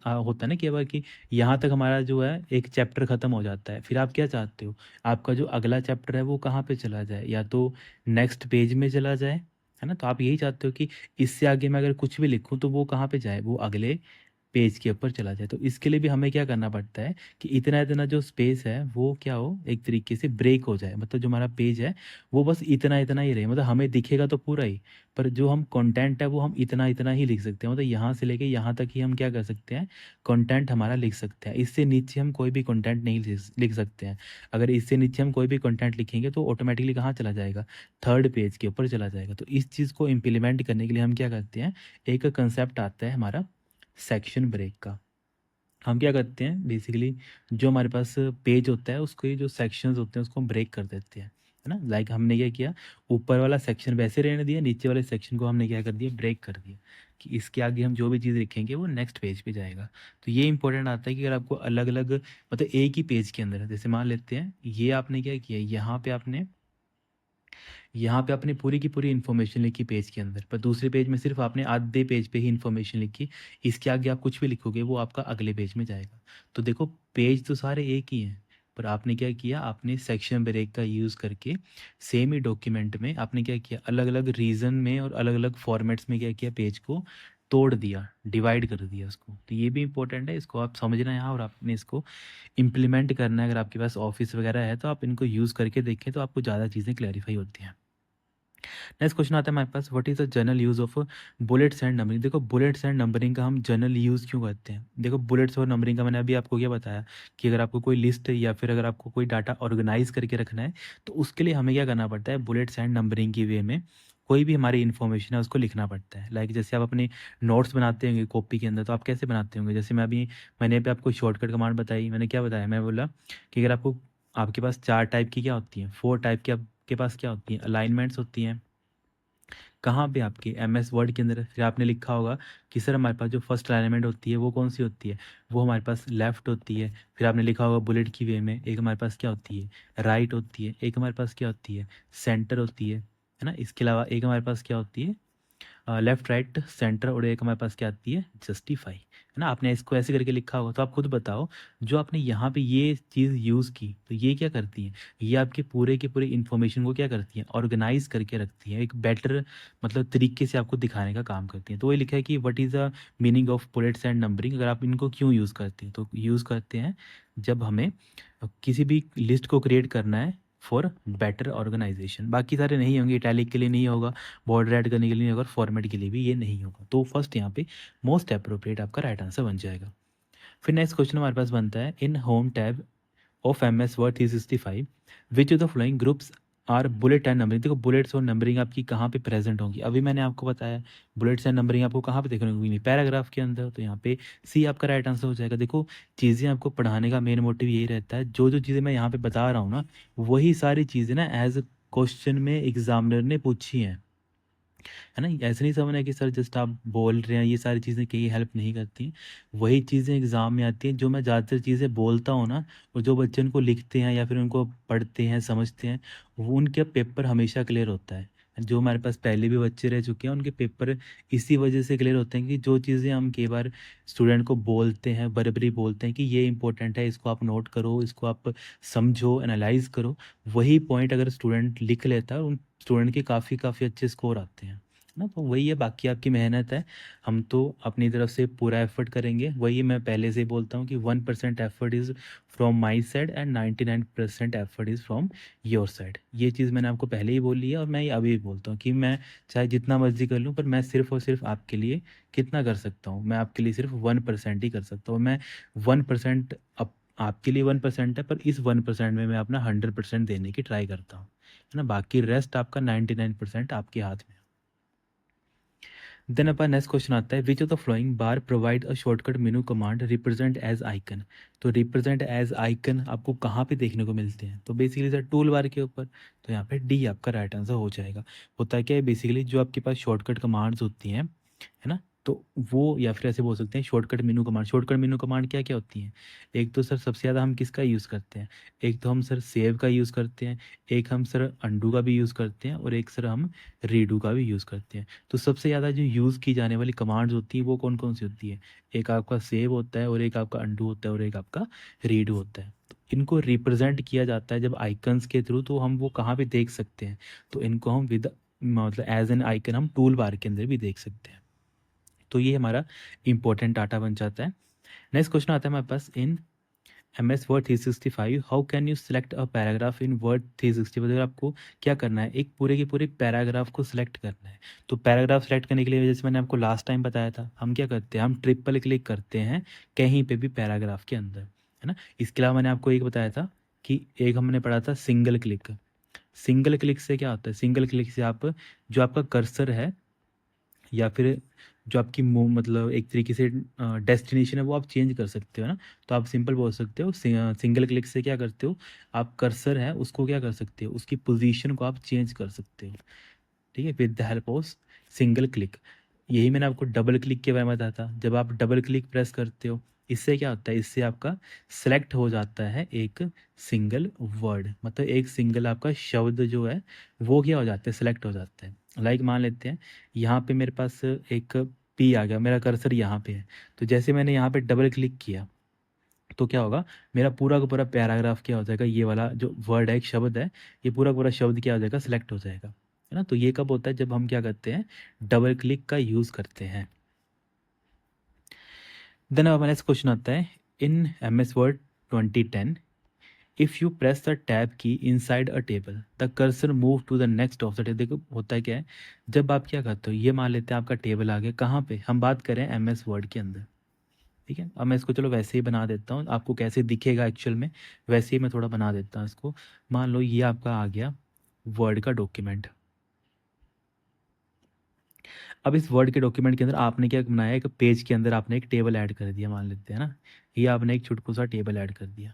होता है ना कि बार कि यहाँ तक हमारा जो है एक चैप्टर ख़त्म हो जाता है, फिर आप क्या चाहते हो, आपका जो अगला चैप्टर है वो कहाँ पे चला जाए, या तो नेक्स्ट पेज में चला जाए, है ना। तो आप यही चाहते हो कि इससे आगे मैं अगर कुछ भी लिखूँ तो वो कहाँ पे जाए, वो अगले पेज के ऊपर चला जाए। तो इसके लिए भी हमें क्या करना पड़ता है कि इतना-इतना जो स्पेस है वो क्या हो, एक तरीके से ब्रेक हो जाए। मतलब जो हमारा पेज है वो बस इतना-इतना ही रहे। मतलब हमें दिखेगा तो पूरा ही, पर जो हम कंटेंट है वो हम इतना-इतना ही लिख सकते हैं। मतलब यहाँ से लेके यहाँ तक ही हम क्या कर सकते हैं, कंटेंट हमारा लिख सकते हैं। इससे नीचे हम कोई भी कंटेंट नहीं लिख सकते हैं। अगर इससे नीचे हम कोई भी कंटेंट लिखेंगे तो ऑटोमेटिकली कहाँ चला जाएगा, थर्ड पेज के ऊपर चला जाएगा। तो इस चीज़ को इम्प्लीमेंट करने के लिए हम क्या करते हैं, एक कंसेप्ट आता है हमारा सेक्शन ब्रेक का। हम क्या करते हैं बेसिकली, जो हमारे पास पेज होता है उसके जो सेक्शंस होते हैं उसको हम ब्रेक कर देते हैं, है ना। लाइक हमने क्या किया, ऊपर वाला सेक्शन वैसे रहने दिया, नीचे वाले सेक्शन को हमने क्या कर दिया, ब्रेक कर दिया, कि इसके आगे हम जो भी चीज़ लिखेंगे वो नेक्स्ट पेज पे जाएगा। तो ये इंपॉर्टेंट आता है कि अगर आपको अलग अलग, मतलब एक ही पेज के अंदर, जैसे मान लेते हैं ये आपने क्या किया, यहाँ पे आपने पूरी की पूरी इन्फॉर्मेशन लिखी पेज के अंदर, पर दूसरे पेज में सिर्फ आपने आधे पेज पे ही इन्फॉर्मेशन लिखी। इसके आगे आप कुछ भी लिखोगे वो आपका अगले पेज में जाएगा। तो देखो पेज तो सारे एक ही हैं, पर आपने क्या किया, आपने सेक्शन ब्रेक का यूज़ करके सेम ही डॉक्यूमेंट में आपने क्या किया, अलग अलग रीजन में और अलग अलग फॉर्मेट्स में क्या किया, पेज को तोड़ दिया, डिवाइड कर दिया उसको। तो ये भी इंपॉर्टेंट है, इसको आप समझना है यहाँ, और आपने इसको इम्प्लीमेंट करना है। अगर आपके पास ऑफिस वगैरह है तो आप इनको यूज़ करके देखें, तो आपको ज़्यादा चीज़ें क्लैरिफाई होती हैं। नेक्स्ट क्वेश्चन आता है हमारे पास, what is the general use of bullets and numbering. देखो बुलेट्स एंड नंबरिंग का हम जनरल यूज़ क्यों करते हैं। देखो बुलेट्स और नंबरिंग का मैंने अभी आपको क्या बताया, कि अगर आपको कोई लिस्ट या फिर अगर आपको कोई डाटा ऑर्गेनाइज करके रखना है तो उसके लिए हमें क्या करना पड़ता है, बुलेट्स एंड नंबरिंग की वे में कोई भी हमारी इन्फॉर्मेशन है उसको लिखना पड़ता है। लाइक जैसे आप अपने नोट्स बनाते होंगे कॉपी के अंदर, तो आप कैसे बनाते होंगे, जैसे मैंने अभी आपको शॉर्टकट कमांड बताई, मैंने क्या बताया, मैं बोला कि अगर आपको, आपके पास 4 टाइप की क्या होती हैं, 4 टाइप की आपके पास क्या होती हैं, अलाइनमेंट्स होती हैं। कहाँ पे, आपके एमएस वर्ड के अंदर। फिर आपने लिखा होगा कि सर हमारे पास जो फर्स्ट अलाइनमेंट होती है वो कौन सी होती है, वो हमारे पास लेफ्ट होती है। फिर आपने लिखा होगा बुलेट की वे में, एक हमारे पास क्या होती है, राइट होती है, एक हमारे पास क्या होती है, सेंटर होती है ना। इसके अलावा एक हमारे पास क्या होती है, लेफ्ट राइट सेंटर, और एक हमारे पास क्या आती है, जस्टिफाई, है ना। आपने इसको ऐसे करके लिखा होगा, तो आप खुद बताओ, जो आपने यहाँ पे ये चीज़ यूज़ की तो ये क्या करती है, ये आपके पूरे के पूरे इन्फॉर्मेशन को क्या करती है, ऑर्गेनाइज करके रखती है, एक बेटर मतलब तरीके से आपको दिखाने का काम करती है। तो वही लिखा है कि what is the meaning of bullets and numbering. अगर आप इनको क्यों यूज़ करते हैं, तो यूज़ करते हैं जब हमें किसी भी लिस्ट को क्रिएट करना है फॉर बेटर ऑर्गेनाइजेशन। बाकी सारे नहीं होंगे, इटैलिक के लिए नहीं होगा, बॉर्डर ऐड करने के लिए नहीं होगा, फॉर्मेट के लिए भी ये नहीं होगा। तो फर्स्ट यहाँ पे मोस्ट अप्रोप्रिएट आपका राइट आंसर बन जाएगा। फिर नेक्स्ट क्वेश्चन हमारे पास बनता है, in home tab of MS Word 365 which of the following groups are bullet and numbering. देखो बुलेट्स और नंबरिंग आपकी कहाँ पे प्रेजेंट होंगी, अभी मैंने आपको बताया बुलेट्स एंड नंबरिंग आपको कहाँ पे देखने को मिली, पैराग्राफ के अंदर। तो यहाँ पे सी आपका राइट आंसर हो जाएगा। देखो चीज़ें आपको पढ़ाने का मेन मोटिव यही रहता है, जो जो चीज़ें मैं यहाँ पे बता रहा हूँ ना, वही सारी चीज़ें ना एज क्वेश्चन में एग्जामिनर ने पूछी हैं, है ना। ऐसे नहीं समझना है कि सर जस्ट आप बोल रहे हैं, ये सारी चीज़ें कहीं हेल्प नहीं करती। वही चीज़ें एग्ज़ाम में आती हैं, जो मैं ज़्यादातर चीज़ें बोलता हूँ ना, और जो बच्चे उनको लिखते हैं या फिर उनको पढ़ते हैं, समझते हैं, वो उनका पेपर हमेशा क्लियर होता है। जो हमारे पास पहले भी बच्चे रह चुके हैं, उनके पेपर इसी वजह से क्लियर होते हैं कि जो चीज़ें हम कई बार स्टूडेंट को बोलते हैं, बराबरी बोलते हैं कि ये इंपॉर्टेंट है, इसको आप नोट करो, इसको आप समझो, एनालाइज करो, वही पॉइंट अगर स्टूडेंट लिख लेता है, उन स्टूडेंट के काफ़ी काफ़ी अच्छे स्कोर आते हैं ना। तो वही है, बाकी आपकी मेहनत है, हम तो अपनी तरफ से पूरा एफर्ट करेंगे। वही मैं पहले से ही बोलता हूँ कि 1% effort is from my side and 99% effort is from your side. ये चीज़ मैंने आपको पहले ही बोली है, और मैं ये अभी भी बोलता हूँ कि मैं चाहे जितना मर्जी कर लूँ, पर मैं सिर्फ और सिर्फ आपके लिए कितना कर सकता हूँ, मैं आपके लिए सिर्फ 1% ही कर सकता हूँ। मैं 1% आपके लिए 1% है, पर इस 1% में मैं अपना 100% देने की ट्राई करता हूँ, है ना। बाकी रेस्ट आपका 99% आपके हाथ में है। देन अपना नेक्स्ट क्वेश्चन आता है, which of the following bar provide a shortcut menu command represent as icon. तो रिप्रेजेंट एज आइकन आपको कहाँ पे देखने को मिलते हैं, तो बेसिकली सर टूल बार के ऊपर। तो यहाँ पे डी आपका राइट आंसर हो जाएगा। होता है क्या है, बेसिकली जो आपके पास शॉर्टकट कमांड्स होती हैं, है ना, तो वो या फिर ऐसे बोल सकते हैं shortcut menu command. Shortcut menu command क्या क्या होती हैं? एक तो सर सबसे ज़्यादा हम किसका यूज़ करते हैं? एक तो हम सर सेव का यूज़ करते हैं, एक हम सर अंडू का भी यूज़ करते हैं, और एक सर हम रीडू का भी यूज़ करते हैं। तो सबसे ज़्यादा जो यूज़ की जाने वाली कमांड्स होती हैं वो कौन कौन सी होती है? एक आपका सेव होता है, और एक आपका अंडू होता है, और एक आपका रीडू होता है। तो इनको रिप्रेजेंट किया जाता है जब आइकन्स के थ्रू, तो हम वो कहाँ पे देख सकते हैं? तो इनको हम विद मतलब एज एन आइकन हम टूल बार के अंदर भी देख सकते हैं। तो ये हमारा इंपॉर्टेंट डाटा बन जाता है। नेक्स्ट क्वेश्चन आता है हमारे पास, इन MS Word 365 how can you select a paragraph in Word 365। अगर आपको क्या करना है, एक पूरे के पूरे पैराग्राफ को सिलेक्ट करना है, तो पैराग्राफ सेलेक्ट करने के लिए जैसे मैंने आपको लास्ट टाइम बताया था, हम क्या करते हैं, हम ट्रिपल क्लिक करते हैं कहीं पे भी पैराग्राफ के अंदर, है ना। इसके अलावा मैंने आपको एक बताया था कि एक हमने पढ़ा था सिंगल क्लिक। सिंगल क्लिक से क्या होता है, सिंगल क्लिक से आप जो आपका कर्सर है या फिर जो आपकी मतलब एक तरीके से डेस्टिनेशन है वो आप चेंज कर सकते हो ना। तो आप सिंपल बोल सकते हो, सिंगल क्लिक से क्या करते हो, आप कर्सर है उसको क्या कर सकते हो, उसकी पोजीशन को आप चेंज कर सकते हो, ठीक है, with the help of single click. यही मैंने आपको डबल क्लिक के बारे में बताया था। जब आप डबल क्लिक प्रेस करते हो, इससे क्या होता है, इससे आपका सेलेक्ट हो जाता है एक सिंगल वर्ड, मतलब एक सिंगल आपका शब्द जो है वो क्या हो जाता है, सेलेक्ट हो जाता है। लाइक मान लेते हैं यहाँ पे मेरे पास एक पी आ गया, मेरा कर्सर यहाँ पे है, तो जैसे मैंने यहाँ पे डबल क्लिक किया तो क्या होगा, मेरा पूरा का पूरा पैराग्राफ क्या हो जाएगा, ये वाला जो वर्ड है, एक शब्द है, ये पूरा पूरा शब्द क्या हो जाएगा, सिलेक्ट हो जाएगा, है ना। तो ये कब होता है, जब हम क्या करते हैं, डबल क्लिक का यूज़ करते हैं। देन अब नेक्स्ट क्वेश्चन आता है, in MS Word 2010 if you press the tab key inside a table the cursor move to the next of the table. देखो होता है क्या है, जब आप क्या करते हो, ये मान लेते हैं आपका टेबल आ गया, कहाँ पे, हम बात करें MS Word के अंदर, ठीक है। अब मैं इसको चलो वैसे ही बना देता हूँ, आपको कैसे दिखेगा एक्चुअल में वैसे ही मैं थोड़ा बना देता हूँ इसको। मान लो ये आपका आ गया वर्ड का डॉक्यूमेंट। अब इस वर्ड के डॉक्यूमेंट के अंदर आपने क्या बनाया, एक पेज के अंदर आपने एक टेबल ऐड कर दिया, मान लेते हैं ना, ये आपने एक छोटू सा टेबल ऐड कर दिया,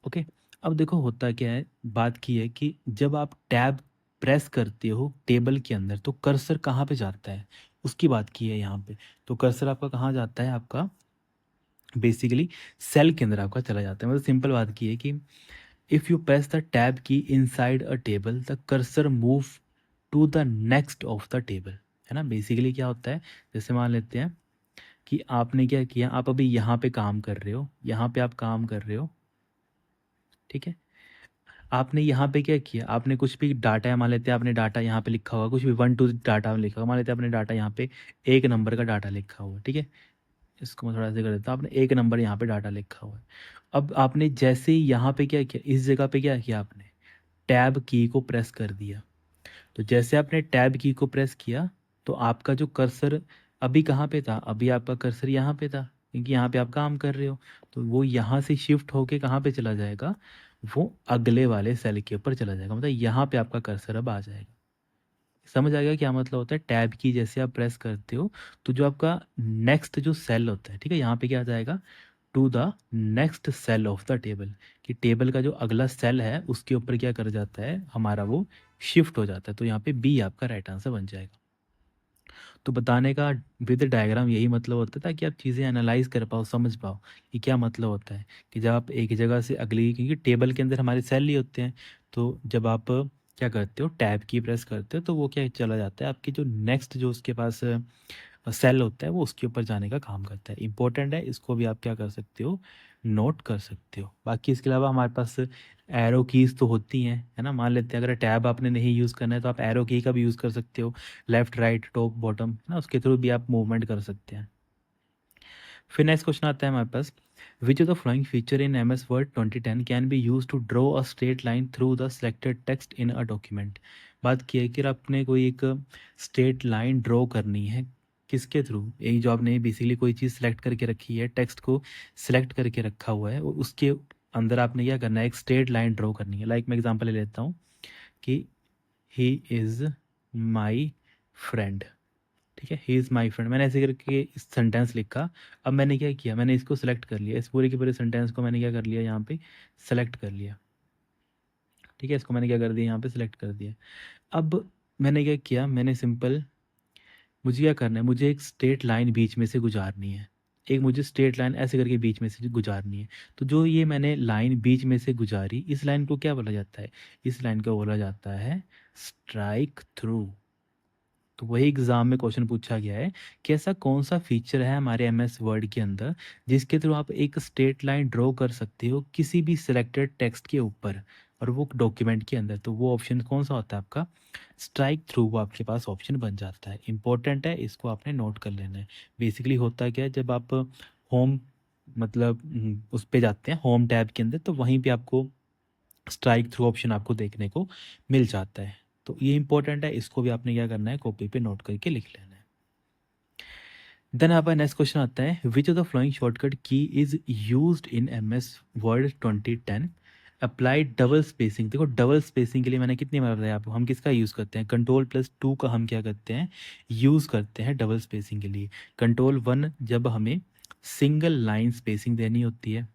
ओके। अब देखो होता क्या है, बात की है कि जब आप टैब प्रेस करते हो टेबल के अंदर तो कर्सर कहाँ पे जाता है, उसकी बात की है यहाँ पे। तो कर्सर आपका कहाँ जाता है, आपका बेसिकली सेल के अंदर आपका चला जाता है। मतलब सिंपल बात की है कि if you press the tab key inside a table the cursor move to the next of the table, है ना। बेसिकली क्या होता है, जैसे मान लेते हैं कि आपने क्या किया, आप अभी यहाँ पे काम कर रहे हो, यहाँ पे आप काम कर रहे हो, ठीक है। आपने यहाँ पे क्या किया, आपने कुछ भी डाटा है, मान लेते हैं आपने डाटा यहाँ पे लिखा होगा, कुछ भी 1 2 डाटा में लिखा होगा, मान लेते हैं आपने डाटा यहाँ पे एक नंबर का डाटा लिखा हुआ है, ठीक है। इसको मैं थोड़ा सा कर देता हूँ, आपने एक नंबर यहाँ पे डाटा लिखा हुआ है। अब आपने जैसे ही यहाँ पे क्या किया, इस जगह पे क्या किया, आपने टैब की को प्रेस कर दिया। तो जैसे आपने टैब की को प्रेस किया तो आपका जो कर्सर अभी कहाँ पे था, अभी आपका कर्सर यहाँ पे था, क्योंकि यहाँ पे आप काम कर रहे हो, तो वो यहाँ से शिफ्ट होके कहाँ पे चला जाएगा, वो अगले वाले सेल के ऊपर चला जाएगा, मतलब यहाँ पे आपका कर्सर अब आ जाएगा। समझ आ गया क्या मतलब होता है, टैब की जैसे आप प्रेस करते हो तो जो आपका नेक्स्ट जो सेल होता है, ठीक है, यहाँ पे क्या आ जाएगा, to the next cell of the table, कि टेबल का जो अगला सेल है उसके ऊपर क्या कर जाता है हमारा, वो शिफ्ट हो जाता है। तो यहाँ पे बी आपका राइट आंसर बन जाएगा। तो बताने का विद डायग्राम यही मतलब होता था कि आप चीज़ें एनालाइज कर पाओ, समझ पाओ कि क्या मतलब होता है, कि जब आप एक जगह से अगली, क्योंकि टेबल के अंदर हमारे सेल ही होते हैं, तो जब आप क्या करते हो, टैब की प्रेस करते हो तो वो क्या चला जाता है, आपकी जो नेक्स्ट जो उसके पास सेल होता है वो उसके ऊपर जाने का काम करता है। इंपॉर्टेंट है, इसको भी आप क्या कर सकते हो, नोट कर सकते हो। बाकी इसके अलावा हमारे पास एरो कीज़ तो होती हैं, है ना। मान लेते हैं अगर टैब आपने नहीं यूज़ करना है तो आप एरो की का भी यूज़ कर सकते हो, लेफ्ट राइट टॉप बॉटम, है ना, उसके थ्रू भी आप मूवमेंट कर सकते हैं। फिर नेक्स्ट क्वेश्चन आता है हमारे पास, which of the following feature in MS Word 2010 can be use to draw a straight line through the selected text in a document. बात की है कि आपने कोई एक स्ट्रेट लाइन ड्रॉ करनी है, किसके थ्रू, एक जो आपने बेसिकली कोई चीज़ सेलेक्ट करके रखी है, टेक्स्ट को सिलेक्ट करके रखा हुआ है और उसके अंदर आपने क्या करना है, एक स्ट्रेट लाइन ड्रॉ करनी है। लाइक मैं एग्जांपल ले लेता हूँ कि ही इज़ माई फ्रेंड। ठीक है, ही इज़ माई फ्रेंड, मैंने ऐसे करके इस सेंटेंस लिखा। अब मैंने क्या किया, मैंने इसको सेलेक्ट कर लिया, इस पूरे के पूरे सेंटेंस को मैंने क्या कर लिया, यहाँ पे सेलेक्ट कर लिया। ठीक है, इसको मैंने क्या कर दिया, यहाँ पे सेलेक्ट कर दिया। अब मैंने क्या किया, मैंने सिंपल, मुझे क्या करना है, मुझे एक स्ट्रेट लाइन बीच में से गुजारनी है। एक मुझे स्ट्रेट लाइन ऐसे करके बीच में से गुजारनी है। तो जो ये मैंने लाइन बीच में से गुजारी, इस लाइन को क्या बोला जाता है, इस लाइन को बोला जाता है स्ट्राइक थ्रू। तो वही एग्जाम में क्वेश्चन पूछा गया है कि ऐसा कौन सा फीचर है हमारे एमएस वर्ड के अंदर जिसके थ्रू आप एक स्ट्रेट लाइन ड्रॉ कर सकते हो किसी भी सिलेक्टेड टेक्स्ट के ऊपर, और वो डॉक्यूमेंट के अंदर। तो वो ऑप्शन कौन सा होता है आपका, स्ट्राइक थ्रू, वो आपके पास ऑप्शन बन जाता है। इंपॉर्टेंट है, इसको आपने नोट कर लेना है। बेसिकली होता क्या है, जब आप होम मतलब उस पे जाते हैं होम टैब के अंदर, तो वहीं पे आपको स्ट्राइक थ्रू ऑप्शन आपको देखने को मिल जाता है। तो ये इंपॉर्टेंट है, इसको भी आपने क्या करना है, कॉपी पे नोट करके लिख लेना है। देन आपका नेक्स्ट क्वेश्चन आता है, which of the following shortcut key is used in M S Word 2010, apply double spacing. देखो डबल स्पेसिंग के लिए मैंने कितनी बार बताया आपको, हम किसका यूज़ करते हैं, कंट्रोल+2 का हम क्या करते हैं, यूज़ करते हैं डबल स्पेसिंग के लिए। कंट्रोल 1 जब हमें सिंगल लाइन स्पेसिंग देनी होती है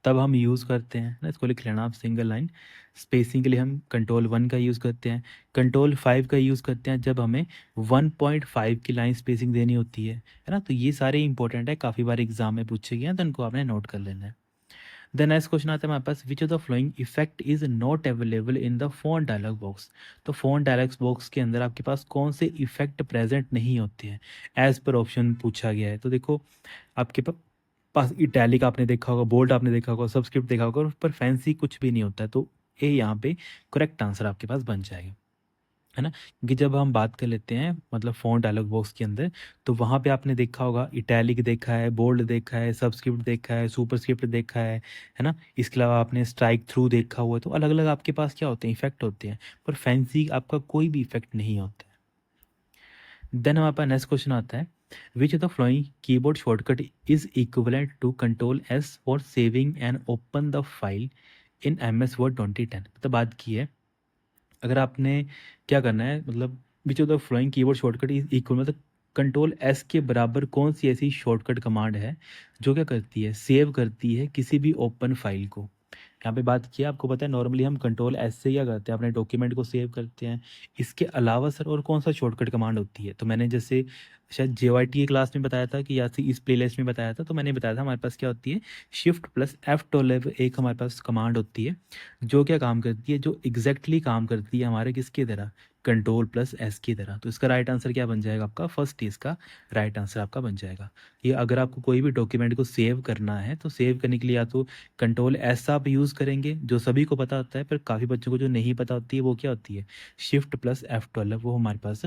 तब हम यूज़ करते हैं ना, इसको लिख लेना आप, सिंगल लाइन स्पेसिंग के लिए हम कंट्रोल 1 का यूज़ करते हैं। कंट्रोल 5 का यूज़ करते हैं जब हमें 1.5 की लाइन स्पेसिंग देनी होती है ना। तो ये सारे इंपॉर्टेंट है, काफ़ी बार एग्जाम में पूछे गए हैं, तो इनको आपने नोट कर लेना है। द नेक्स्ट क्वेश्चन आता है हमारे पास, which of the following effect is not available in the font dialog box. तो फोन डायलॉग बॉक्स के अंदर आपके पास कौन से इफेक्ट प्रेजेंट नहीं होते हैं, एज पर ऑप्शन पूछा गया है। तो देखो आपके पास इटैलिक आपने देखा होगा, बोल्ड आपने देखा होगा, सबस्क्रिप्ट देखा होगा, और उस पर फैंसी कुछ भी नहीं होता है। तो ये यहाँ पे करेक्ट आंसर आपके पास बन जाएगा, है ना। क्योंकि जब हम बात कर लेते हैं मतलब फ़ॉन्ट डायलॉग बॉक्स के अंदर, तो वहाँ पे आपने देखा होगा इटैलिक देखा है, बोल्ड देखा है, सबस्क्रिप्ट देखा है, सुपरस्क्रिप्ट देखा है ना। इसके अलावा आपने स्ट्राइक थ्रू देखा हुआ है। तो अलग अलग आपके पास क्या होते हैं, इफेक्ट होते हैं, पर फैंसी आपका कोई भी इफेक्ट नहीं होता है। देन हमारे पास नेक्स्ट क्वेश्चन आता है, which of the following keyboard shortcut is equivalent to control S for saving and open the file in M S Word 2010। मतलब बात की है, अगर आपने क्या करना है, मतलब विच of the following keyboard shortcut is equal, मतलब कंट्रोल+S के बराबर कौन सी ऐसी शॉर्टकट कमांड है जो क्या करती है, सेव करती है किसी भी ओपन फाइल को। यहाँ पे बात किया, आपको पता है नॉर्मली हम कंट्रोल+S से क्या करते हैं, अपने डॉक्यूमेंट को सेव करते हैं। इसके अलावा सर और कौन सा शॉर्टकट कमांड होती है, तो मैंने जैसे शायद JYT की क्लास में बताया था कि या फिर इस प्लेलिस्ट में बताया था, तो मैंने बताया था हमारे पास क्या होती है, Shift+F12 एक हमारे पास कमांड होती है जो क्या काम करती है, जो एग्जैक्टली काम करती है हमारे किसकी तरह, कंट्रोल+S की तरह। तो इसका राइट आंसर क्या बन जाएगा आपका, फर्स्ट इसका राइट आंसर आपका बन जाएगा। ये अगर आपको कोई भी डॉक्यूमेंट को सेव करना है तो सेव करने के लिए या तो कंट्रोल+S आप यूज़ करेंगे, जो सभी को पता होता है, पर काफ़ी बच्चों को जो नहीं पता होती है वो क्या होती है, Shift+F12, वो हमारे पास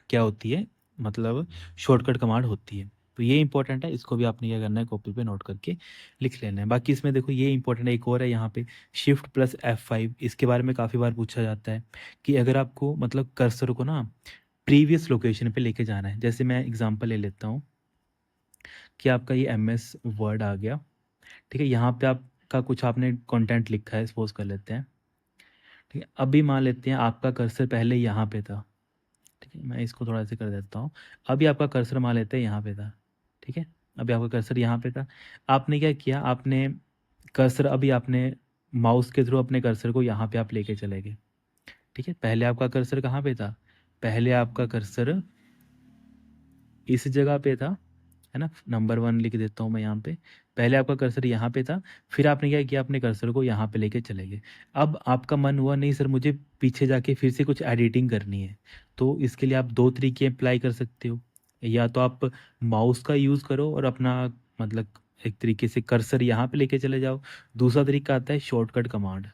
क्या होती है, मतलब शॉर्टकट कमांड होती है। तो ये इंपॉर्टेंट है, इसको भी आपने क्या करना है, कॉपी पे नोट करके लिख लेना है। बाकी इसमें देखो ये इंपॉर्टेंट है, एक और है यहाँ पे Shift+F5, इसके बारे में काफ़ी बार पूछा जाता है कि अगर आपको मतलब कर्सर को ना प्रीवियस लोकेशन पे लेके जाना है। जैसे मैं एग्जांपल ले लेता हूँ कि आपका ये MS वर्ड आ गया, ठीक है, यहाँ पे आपका कुछ आपने कंटेंट लिखा है, सपोज कर लेते हैं, ठीक है। अभी मान लेते हैं आपका कर्सर पहले यहाँ पे था, ठीक है, मैं इसको थोड़ा सा कर देता हूँ। अभी आपका कर्सर मान लेते हैं यहाँ पे था, ठीक है, अभी आपका कर्सर यहाँ पे था। आपने क्या किया, आपने कर्सर, अभी आपने माउस के थ्रू अपने कर्सर को यहाँ पे आप लेके चले गए, ठीक है। पहले आपका कर्सर कहाँ पे था, पहले आपका कर्सर इस जगह पे था, है ना, नंबर 1 लिख देता हूँ मैं यहाँ पे। पहले आपका कर्सर यहाँ पे था, फिर आपने क्या किया, अपने कर्सर को यहाँ पे लेके चले गए। अब आपका मन हुआ नहीं सर मुझे पीछे जाके फिर से कुछ एडिटिंग करनी है, तो इसके लिए आप दो तरीके अप्लाई कर सकते हो। या तो आप माउस का यूज़ करो और अपना मतलब एक तरीके से कर्सर यहाँ पे लेके चले जाओ। दूसरा तरीका आता है शॉर्टकट कमांड।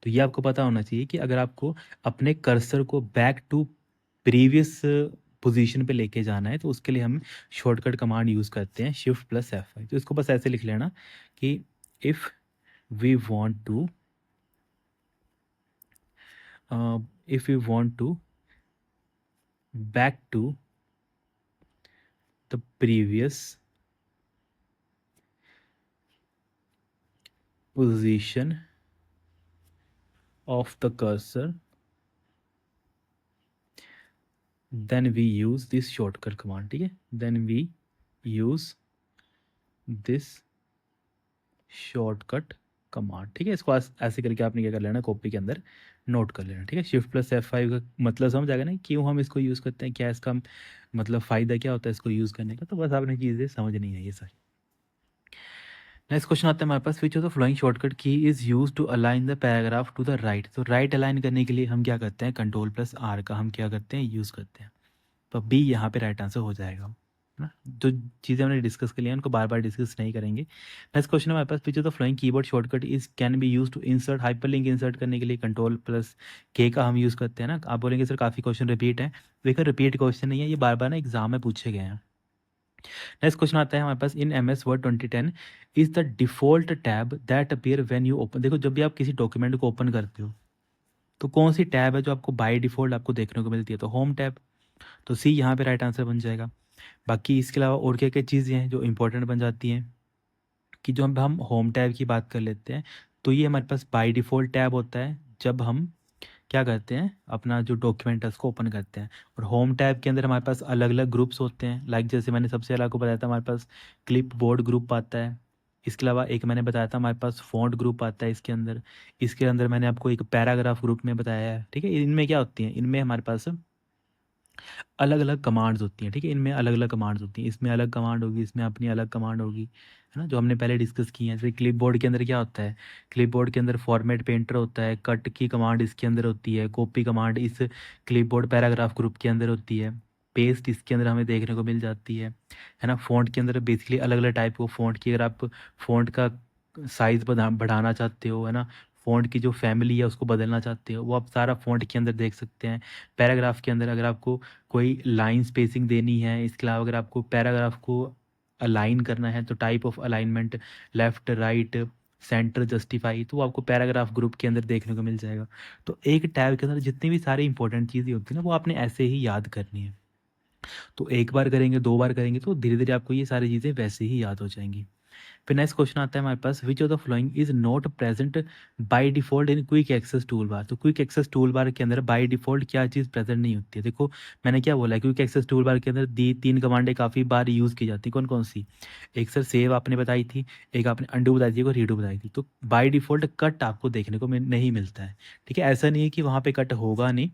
तो ये आपको पता होना चाहिए कि अगर आपको अपने कर्सर को बैक टू प्रीवियस पोजीशन पे लेके जाना है तो उसके लिए हम शॉर्टकट कमांड यूज़ करते हैं Shift+F5। तो इसको बस ऐसे लिख लेना कि if we want to if you want to back to the previous position of the cursor, then we use this shortcut command. ठीक है, then we use this shortcut command. ठीक है, इसको ऐसे करके आपने क्या कर लेना, कॉपी के अंदर नोट कर लेना. ठीक है, शिफ्ट प्लस F5 का मतलब समझ आएगा ना क्यों हम इसको यूज़ करते हैं, क्या इसका मतलब फ़ायदा क्या होता है इसको यूज़ करने का. तो बस आपने चीज़ें समझनी है ये सारी. नेक्स्ट क्वेश्चन आता है हमारे पास, which of the following shortcut key is use to align the paragraph to the right. तो राइट अलाइन करने के लिए हम क्या करते हैं, कंट्रोल प्लस R का हम क्या करते हैं, यूज़ करते हैं. तो बी यहाँ पे राइट आंसर हो जाएगा, है ना. जो चीज़ें हमने डिस्कस कर लिया उनको बार बार डिस्कस नहीं करेंगे. नेक्स्ट क्वेश्चन हमारे पास, which of the following keyboard shortcut is can be use to insert. Hyperlink insert करने के लिए कंट्रोल प्लस K का हम यूज़ करते हैं ना. आप बोलेंगे सर काफ़ी क्वेश्चन रिपीट है, देखो रिपीट क्वेश्चन नहीं है, ये बार बार ना एग्जाम में पूछे गए हैं. नेक्स्ट क्वेश्चन आता है हमारे पास, इन MS Word 2010 is the default tab that appear when you open. देखो जब भी आप किसी डॉक्यूमेंट को ओपन करते हो तो कौन सी टैब है जो आपको बाय डिफॉल्ट आपको देखने को मिलती है, तो होम टैब. तो सी यहाँ पे राइट आंसर बन जाएगा. बाकी इसके अलावा और क्या क्या चीज़ें हैं जो इंपॉर्टेंट बन जाती हैं, कि जो हम होम टैब की बात कर लेते हैं, तो ये हमारे पास बाय डिफ़ॉल्ट टैब होता है जब हम क्या करते हैं, अपना जो डॉक्यूमेंट है उसको ओपन करते हैं. और होम टैब के अंदर हमारे पास अलग अलग ग्रुप्स होते हैं, लाइक जैसे मैंने सबसे पहले आपको बताया था हमारे पास क्लिप बोर्ड ग्रुप आता है. इसके अलावा एक मैंने बताया था हमारे पास फ़ॉन्ट ग्रुप आता है इसके अंदर. इसके अंदर मैंने आपको एक पैराग्राफ ग्रुप में बताया है. ठीक है, इनमें क्या होती हैं, इनमें हमारे पास अलग अलग कमांड्स होती हैं. ठीक है, इनमें अलग अलग कमांड्स होती हैं, इसमें अलग कमांड होगी, इसमें अपनी अलग कमांड होगी, है ना, जो हमने पहले डिस्कस की है. जैसे क्लिपबोर्ड के अंदर क्या होता है, क्लिपबोर्ड के अंदर फॉर्मेट पेंटर होता है, कट की कमांड इसके अंदर होती है, कॉपी कमांड इस क्लिपबोर्ड पैराग्राफ ग्रुप के अंदर होती है, पेस्ट इसके अंदर हमें देखने को मिल जाती है ना. फ़ॉन्ट के अंदर बेसिकली अलग अलग टाइप को फ़ॉन्ट की, अगर आप फ़ॉन्ट का साइज़ बढ़ाना चाहते हो, है ना, फ़ॉन्ट की जो फैमिली है उसको बदलना चाहते हो, वो आप सारा फ़ॉन्ट के अंदर देख सकते हैं. पैराग्राफ के अंदर अगर आपको कोई लाइन स्पेसिंग देनी है, इसके अलावा अगर आपको पैराग्राफ को अलाइन करना है तो type of alignment, left right centre justify, तो वो आपको पैराग्राफ ग्रुप के अंदर देखने को मिल जाएगा. तो एक टैब के अंदर जितनी भी सारी इंपॉर्टेंट चीज़ें होती हैं ना, वो आपने ऐसे ही याद करनी है. तो एक बार करेंगे, दो बार करेंगे, तो धीरे धीरे आपको ये सारी चीज़ें वैसे ही याद हो जाएंगी. फिर नेक्स्ट क्वेश्चन आता है हमारे पास, which of the following is not present by default in quick access tool bar. तो क्विक एक्सेस टूल बार के अंदर बाय डिफॉल्ट क्या चीज़ प्रेजेंट नहीं होती है. देखो मैंने क्या बोला है, क्विक एक्सेस टूल बार के अंदर दी तीन कमांडें काफ़ी बार यूज़ की जाती है. कौन कौन सी, एक सर सेव आपने बताई थी, एक आपने अंडू बताई थी, एक रीडू बताई थी. तो बाय डिफॉल्ट कट आपको देखने को नहीं मिलता है. ठीक है, ऐसा नहीं है कि वहाँ पे कट होगा नहीं,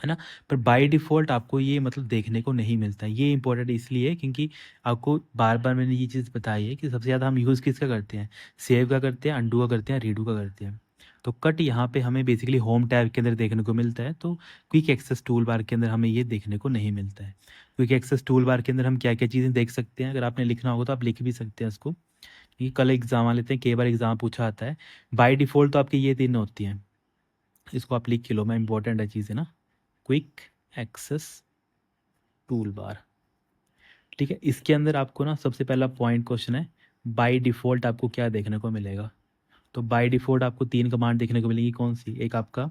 है ना, पर बाय डिफ़ॉल्ट आपको ये मतलब देखने को नहीं मिलता है. ये इंपॉर्टेंट इसलिए है क्योंकि आपको बार बार मैंने ये चीज़ बताई है कि सबसे ज़्यादा हम यूज़ किसका करते हैं, सेव का करते हैं, अंडू का करते हैं, रीडू का करते हैं. तो कट यहाँ पे हमें बेसिकली होम टैब के अंदर देखने को मिलता है, तो क्विक एक्सेस टूल बार के अंदर हमें ये देखने को नहीं मिलता है. क्विक एक्सेस टूल बार के अंदर हम क्या क्या चीज़ें देख सकते हैं, अगर आपने लिखना होगा तो आप लिख भी सकते हैं इसको, क्योंकि कल एग्जाम आ लेते हैं, कई बार एग्जाम पूछा आता है. बाई डिफ़ॉल्ट तो आपकी ये तीन होती हैं, इसको आप लिख के लो, मैं इंपॉर्टेंट है चीज़ें ना. क्विक एक्सेस टूल बार, ठीक है, इसके अंदर आपको ना सबसे पहला पॉइंट क्वेश्चन है, बाय डिफ़ॉल्ट आपको क्या देखने को मिलेगा. तो बाय डिफ़ॉल्ट आपको तीन कमांड देखने को मिलेगी, कौन सी, एक आपका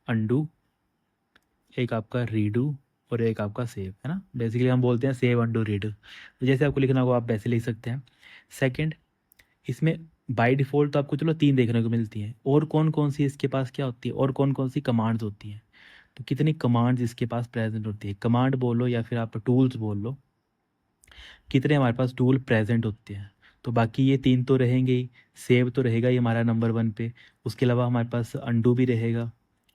अंडू, एक आपका रीडू और एक आपका सेव, है ना. बेसिकली हम बोलते हैं सेव अंडू रीडू, तो जैसे आपको लिखना होगा आप वैसे लिख सकते हैं. सेकंड, इसमें बाय डिफ़ॉल्ट तो आपको चलो तीन देखने को मिलती हैं, और कौन कौन सी इसके पास क्या होती है, और कौन कौन सी कमांड्स होती हैं. तो कितनी कमांड्स इसके पास प्रेजेंट होती है, कमांड बोलो या फिर आप टूल्स बोल लो, कितने हमारे पास टूल प्रेजेंट होते हैं. तो बाकी ये तीन तो रहेंगे ही, सेव तो रहेगा ही हमारा नंबर 1 पे, उसके अलावा हमारे पास अंडू भी रहेगा,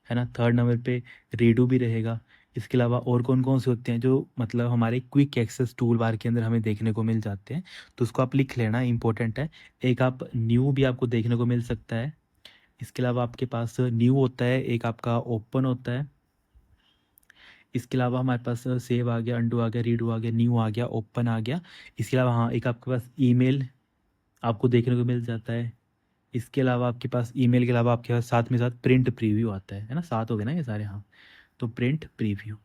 है ना, थर्ड नंबर पे रीडू भी रहेगा. इसके अलावा और कौन कौन से होते हैं जो मतलब हमारे क्विक एक्सेस टूल बार के अंदर हमें देखने को मिल जाते हैं, तो उसको आप लिख लेना, इंपॉर्टेंट है. एक आप न्यू भी आपको देखने को मिल सकता है. इसके अलावा आपके पास न्यू होता है, एक आपका ओपन होता है. इसके अलावा हमारे पास सेव आ गया, अंडू आ गया, रीडू आ गया, न्यू आ गया, ओपन आ गया. इसके अलावा हाँ, एक आपके पास ईमेल आपको देखने को मिल जाता है. इसके अलावा आपके पास ईमेल के अलावा आपके पास साथ में साथ प्रिंट प्रीव्यू आता है ना, साथ हो गए ना ये सारे, हाँ. तो प्रिंट प्रीव्यू,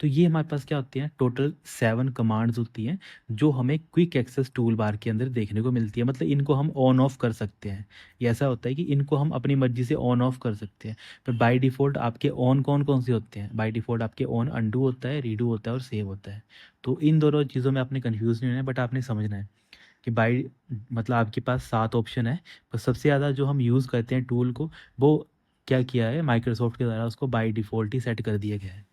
तो ये हमारे पास क्या होती हैं, टोटल 7 कमांड्स होती हैं जो हमें क्विक एक्सेस टूल बार के अंदर देखने को मिलती है. मतलब इनको हम ऑन ऑफ कर सकते हैं. ये ऐसा होता है कि इनको हम अपनी मर्जी से ऑन ऑफ कर सकते हैं. पर बाय डिफ़ॉल्ट आपके ऑन कौन कौन से होते हैं, बाय डिफ़ॉल्ट आपके ऑन अंडू होता है, रीडू होता है और सेव होता है. तो इन दोनों चीज़ों में आपने कन्फ्यूज़ नहीं होना है, बट आपने समझना है कि बाय मतलब आपके पास 7 ऑप्शन है, पर सबसे ज़्यादा जो हम यूज़ करते हैं टूल को, वो क्या किया है माइक्रोसॉफ्ट के द्वारा, उसको बाय डिफ़ॉल्ट ही सेट कर दिया गया है।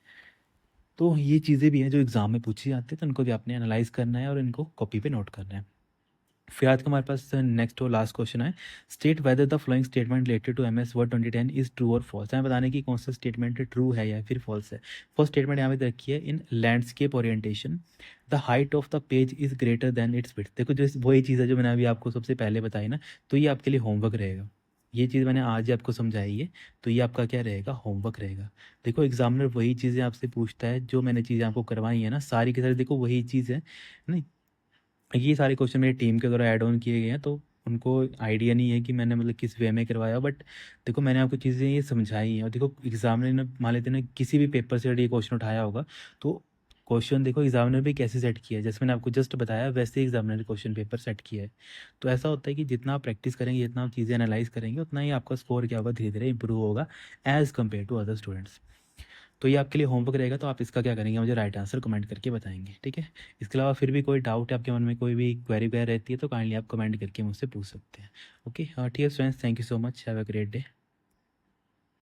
तो ये चीज़ें भी हैं जो एग्ज़ाम में पूछी जाती है, तो इनको भी आपने एनालाइज़ करना है और इनको कॉपी पे नोट करना है। फिर आज का हमारे पास नेक्स्ट और लास्ट क्वेश्चन है, state whether the following statement related to MS word 2010 is true और फॉल्स। हमें बताने की कौन सा स्टेटमेंट ट्रू है या फिर फॉल्स है। फर्स्ट स्टेटमेंट यहाँ पे रखी है, in landscape orientation the height of the page is greater than it's width. देखो जो वही चीज़ है जो मैंने अभी आपको सबसे पहले बताई ना, तो ये आपके लिए होमवर्क रहेगा। ये चीज़ मैंने आज ही आपको समझाई है, तो ये आपका क्या रहेगा, होमवर्क रहेगा। देखो एग्जामिनर वही चीज़ें आपसे पूछता है, जो मैंने चीज़ें आपको करवाई है ना, सारी की सारी देखो वही चीज़ है नहीं। ये सारे क्वेश्चन मेरी टीम के द्वारा ऐड ऑन किए गए हैं, तो उनको आइडिया नहीं है कि मैंने मतलब किस वे में करवाया, बट देखो मैंने आपको चीज़ें ये समझाई हैं। और देखो एग्जामिनर ने मान लेते हैं किसी भी पेपर से ये क्वेश्चन उठाया होगा, तो क्वेश्चन देखो एग्जामिनर भी कैसे सेट किया है, जैसे मैंने आपको जस्ट बताया वैसे ही एग्जामिनर ने क्वेश्चन पेपर सेट किया है। तो ऐसा होता है कि जितना आप प्रैक्टिस करेंगे, जितना आप चीज़ें एनालाइज करेंगे, उतना ही आपका स्कोर क्या होगा, धीरे धीरे इंप्रूव होगा as compare to other students. तो ये आपके लिए होमवर्क रहेगा, तो आप इसका क्या करेंगे, मुझे राइट आंसर कमेंट करके बताएंगे, ठीक है। इसके अलावा फिर भी कोई डाउट है आपके मन में, कोई भी क्वेरी वगैरह रहती है, तो काइंडली आप कमेंट करके मुझसे पूछ सकते हैं। ओके, हाँ ठीक है friends, thank you so much, have a great day.